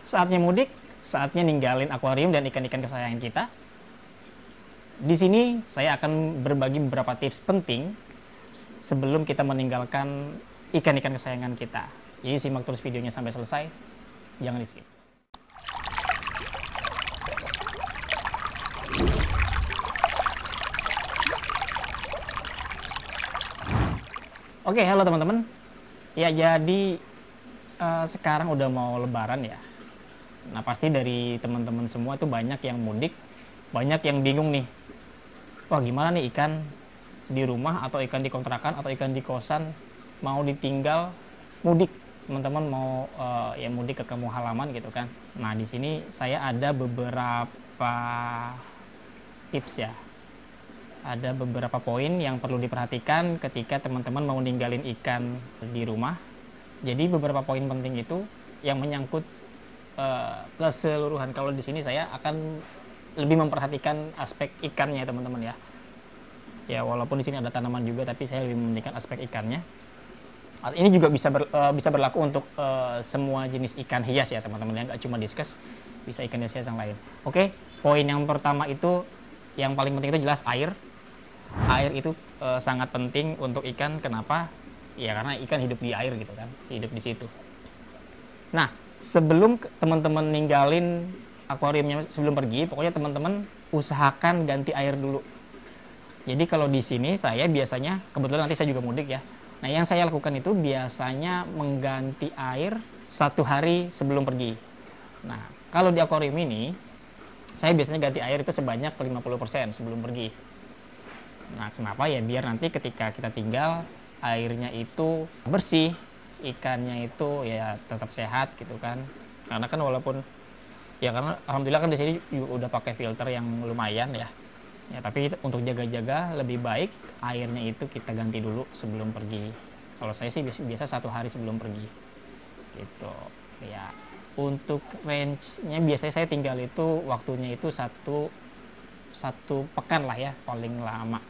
Saatnya mudik, saatnya ninggalin akuarium dan ikan-ikan kesayangan kita. Di sini saya akan berbagi beberapa tips penting sebelum kita meninggalkan ikan-ikan kesayangan kita. Jadi simak terus videonya sampai selesai, jangan di skip. Oke, halo teman-teman. Ya, jadi sekarang udah mau lebaran ya. Nah, pasti dari teman-teman semua tuh banyak yang mudik, banyak yang bingung nih. Wah, gimana nih ikan di rumah atau ikan di kontrakan atau ikan di kosan mau ditinggal mudik. Teman-teman mau ya mudik ke kampung halaman gitu kan. Nah, di sini saya ada beberapa tips ya. Ada beberapa poin yang perlu diperhatikan ketika teman-teman mau ninggalin ikan di rumah. Jadi beberapa poin penting itu yang menyangkut keseluruhan. Kalau di sini saya akan lebih memperhatikan aspek ikannya teman-teman ya. Ya walaupun di sini ada tanaman juga, tapi saya lebih mementingkan aspek ikannya. Ini juga bisa berlaku untuk semua jenis ikan hias ya teman-teman ya, nggak cuma diskus, bisa ikan hias yang lain. Oke, poin yang pertama itu yang paling penting itu jelas air. Air itu sangat penting untuk ikan. Kenapa? Ya karena ikan hidup di air gitu kan, hidup di situ. Nah, sebelum teman-teman ninggalin akuariumnya, sebelum pergi, pokoknya teman-teman usahakan ganti air dulu. Jadi kalau di sini saya biasanya, kebetulan nanti saya juga mudik ya. Nah, yang saya lakukan itu biasanya mengganti air 1 hari sebelum pergi. Nah, kalau di akuarium ini, saya biasanya ganti air itu sebanyak 50% sebelum pergi. Nah, kenapa ya? Biar nanti ketika kita tinggal, airnya itu bersih, ikannya itu ya tetap sehat gitu kan. Karena kan walaupun ya karena alhamdulillah kan di sini udah pakai filter yang lumayan ya. Ya, tapi untuk jaga-jaga lebih baik airnya itu kita ganti dulu sebelum pergi. Kalau saya sih biasa 1 hari sebelum pergi. Gitu. Ya. Untuk range-nya biasanya saya tinggal itu waktunya itu satu pekan lah ya paling lama.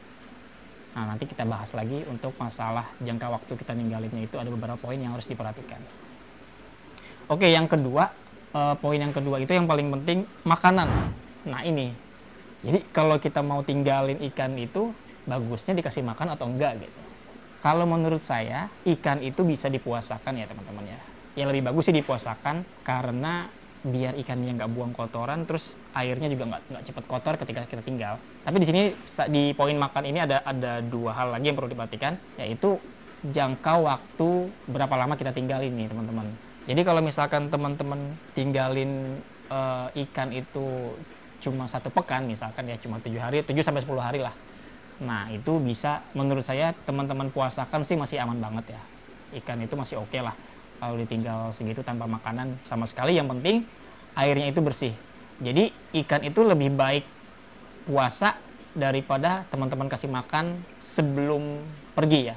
Nah, nanti kita bahas lagi untuk masalah jangka waktu kita ninggalinnya itu ada beberapa poin yang harus diperhatikan. Oke, yang kedua, poin yang kedua itu yang paling penting, makanan. Nah, ini. Jadi kalau kita mau tinggalin ikan itu, bagusnya dikasih makan atau enggak gitu. Kalau menurut saya, ikan itu bisa dipuasakan ya teman-teman ya. Yang lebih bagus sih dipuasakan karena biar ikannya nggak buang kotoran, terus airnya juga nggak cepat kotor ketika kita tinggal. Tapi di sini di poin makan ini ada 2 hal lagi yang perlu diperhatikan, yaitu jangka waktu berapa lama kita tinggalin nih teman-teman. Jadi kalau misalkan teman-teman tinggalin ikan itu cuma 1 pekan, misalkan ya cuma 7 hari, 7 sampai 10 hari lah. Nah itu bisa, menurut saya teman-teman puasakan sih masih aman banget ya. Ikan itu masih oke lah kalau ditinggal segitu tanpa makanan sama sekali. Yang penting airnya itu bersih. Jadi ikan itu lebih baik puasa daripada teman-teman kasih makan sebelum pergi ya.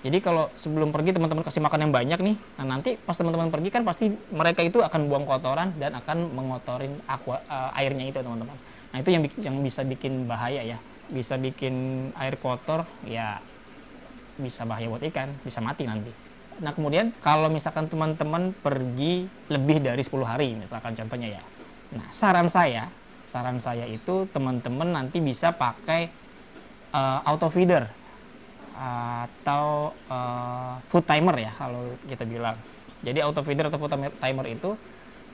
Jadi kalau sebelum pergi teman-teman kasih makan yang banyak nih, nah nanti pas teman-teman pergi kan pasti mereka itu akan buang kotoran dan akan mengotorin airnya itu teman-teman. Nah itu yang bisa bikin bahaya ya, bisa bikin air kotor ya, bisa bahaya buat ikan, bisa mati nanti. Nah kemudian kalau misalkan teman-teman pergi lebih dari 10 hari misalkan contohnya ya, nah saran saya itu teman-teman nanti bisa pakai auto feeder atau food timer ya kalau kita bilang. Jadi auto feeder atau food timer itu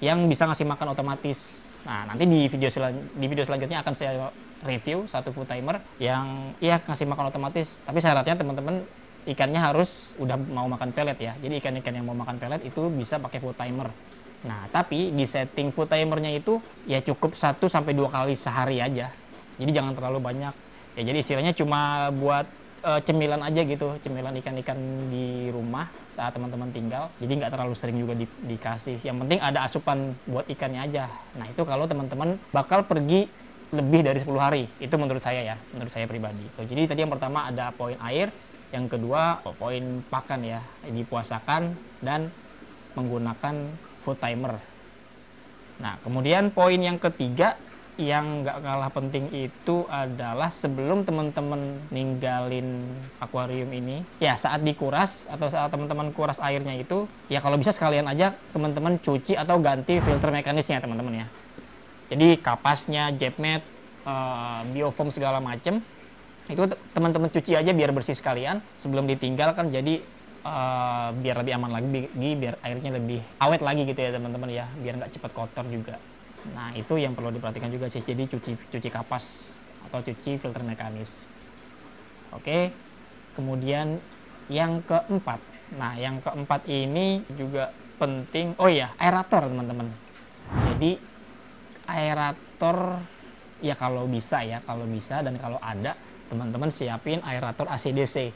yang bisa ngasih makan otomatis. Nah nanti di video selanjutnya akan saya review satu food timer yang ya ngasih makan otomatis. Tapi syaratnya teman-teman ikannya harus udah mau makan pelet ya. Jadi ikan-ikan yang mau makan pelet itu bisa pakai food timer. Nah tapi di setting food timernya itu ya cukup 1-2 kali sehari aja. Jadi jangan terlalu banyak. Ya jadi istilahnya cuma buat cemilan aja gitu, cemilan ikan-ikan di rumah saat teman-teman tinggal. Jadi nggak terlalu sering juga dikasih. Yang penting ada asupan buat ikannya aja. Nah itu kalau teman-teman bakal pergi lebih dari 10 hari. Itu menurut saya ya, menurut saya pribadi. Jadi tadi yang pertama ada poin air, yang kedua poin pakan ya, dipuasakan dan menggunakan food timer. Nah kemudian poin yang ketiga yang nggak kalah penting itu adalah sebelum teman-teman ninggalin akuarium ini, ya saat dikuras atau saat teman-teman kuras airnya itu, ya kalau bisa sekalian aja teman-teman cuci atau ganti filter mekanisnya teman-teman ya. Jadi kapasnya, jet mat, biofoam segala macem, itu teman-teman cuci aja biar bersih sekalian sebelum ditinggal kan, jadi biar lebih aman lagi, biar airnya lebih awet lagi gitu ya teman-teman ya, biar nggak cepat kotor juga. Nah itu yang perlu diperhatikan juga sih, jadi cuci kapas atau cuci filter mekanis. Oke, kemudian yang keempat, nah yang keempat ini juga penting, oh iya, aerator teman-teman. Jadi aerator ya kalau bisa dan kalau ada teman-teman siapin aerator AC/DC.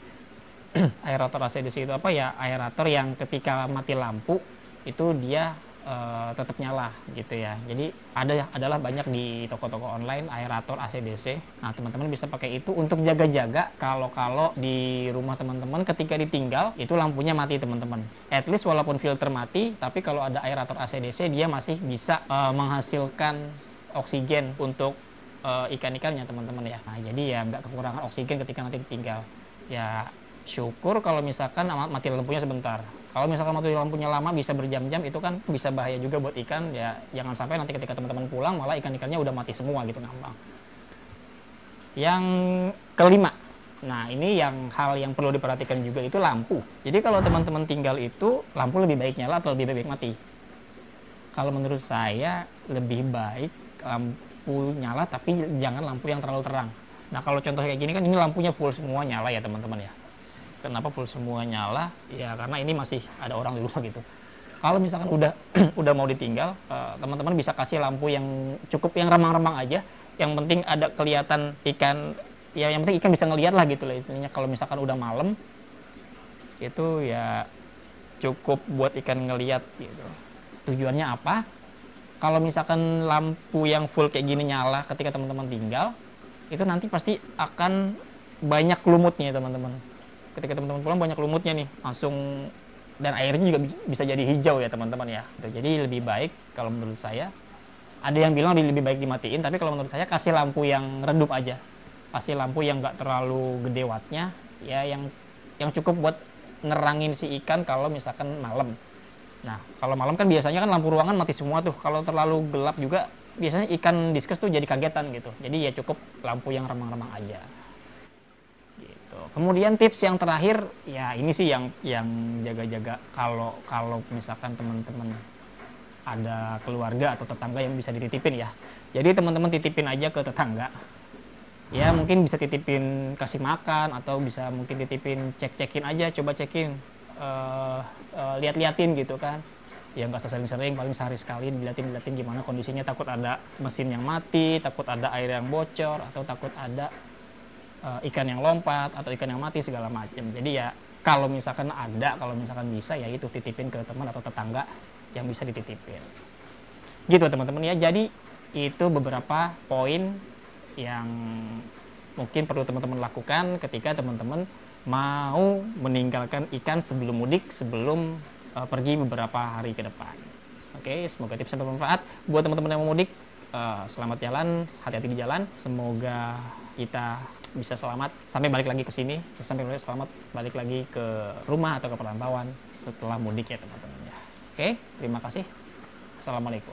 Aerator AC/DC itu apa ya? Aerator yang ketika mati lampu itu dia tetap nyala gitu ya. Jadi adalah banyak di toko-toko online aerator AC/DC. Nah teman-teman bisa pakai itu untuk jaga-jaga kalau di rumah teman-teman ketika ditinggal itu lampunya mati teman-teman. At least walaupun filter mati, tapi kalau ada aerator AC/DC dia masih bisa menghasilkan oksigen untuk ikan-ikannya teman-teman ya. Nah jadi ya nggak kekurangan oksigen ketika nanti ditinggal. Ya syukur kalau misalkan mati lampunya sebentar. Kalau misalkan mati lampunya lama bisa berjam-jam, itu kan bisa bahaya juga buat ikan ya. Jangan sampai nanti ketika teman-teman pulang malah ikan-ikannya udah mati semua gitu ngambang. Yang kelima, nah ini hal yang perlu diperhatikan juga itu lampu. Jadi kalau teman-teman tinggal itu lampu lebih baik nyala atau lebih baik mati? Kalau menurut saya lebih baik lampu nyala, tapi jangan lampu yang terlalu terang. Nah kalau contoh kayak gini kan ini lampunya full semua nyala ya teman-teman ya. Kenapa full semua nyala? Ya karena ini masih ada orang di rumah gitu. Kalau misalkan udah udah mau ditinggal, teman-teman bisa kasih lampu yang cukup yang remang-remang aja. Yang penting ada kelihatan ikan, ya yang penting ikan bisa ngelihat lah gitu lah intinya. Kalau misalkan udah malam, itu ya cukup buat ikan ngelihat gitu. Tujuannya apa? Kalau misalkan lampu yang full kayak gini nyala ketika teman-teman tinggal, itu nanti pasti akan banyak lumutnya teman-teman. Ketika teman-teman pulang banyak lumutnya nih, langsung, dan airnya juga bisa jadi hijau ya teman-teman ya. Jadi lebih baik kalau menurut saya, ada yang bilang lebih baik dimatiin, tapi kalau menurut saya kasih lampu yang redup aja, kasih lampu yang nggak terlalu gede wattnya, ya yang cukup buat nerangin si ikan kalau misalkan malam. Nah kalau malam kan biasanya kan lampu ruangan mati semua tuh, kalau terlalu gelap juga biasanya ikan diskus tuh jadi kagetan gitu. Jadi ya cukup lampu yang remang-remang aja. Kemudian tips yang terakhir ya ini sih yang jaga-jaga kalau misalkan teman-teman ada keluarga atau tetangga yang bisa dititipin ya. Jadi teman-teman titipin aja ke tetangga. Ya mungkin bisa titipin kasih makan atau bisa mungkin titipin cek-cekin aja, coba cekin, lihat-liatin gitu kan. Ya nggak sering-sering, paling sehari sekali diliatin gimana kondisinya, takut ada mesin yang mati, takut ada air yang bocor, atau takut ada ikan yang lompat atau ikan yang mati segala macam. Jadi ya kalau misalkan bisa ya itu titipin ke teman atau tetangga yang bisa dititipin. Gitu teman-teman ya. Jadi itu beberapa poin yang mungkin perlu teman-teman lakukan ketika teman-teman mau meninggalkan ikan sebelum mudik, sebelum pergi beberapa hari ke depan. Oke, semoga tipsnya bermanfaat buat teman-teman yang mau mudik. Selamat jalan, hati-hati di jalan. Semoga kita bisa selamat sampai balik lagi ke sini, sampai selamat balik lagi ke rumah atau ke perantauan setelah mudik ya teman-teman ya. Oke, terima kasih. Assalamualaikum.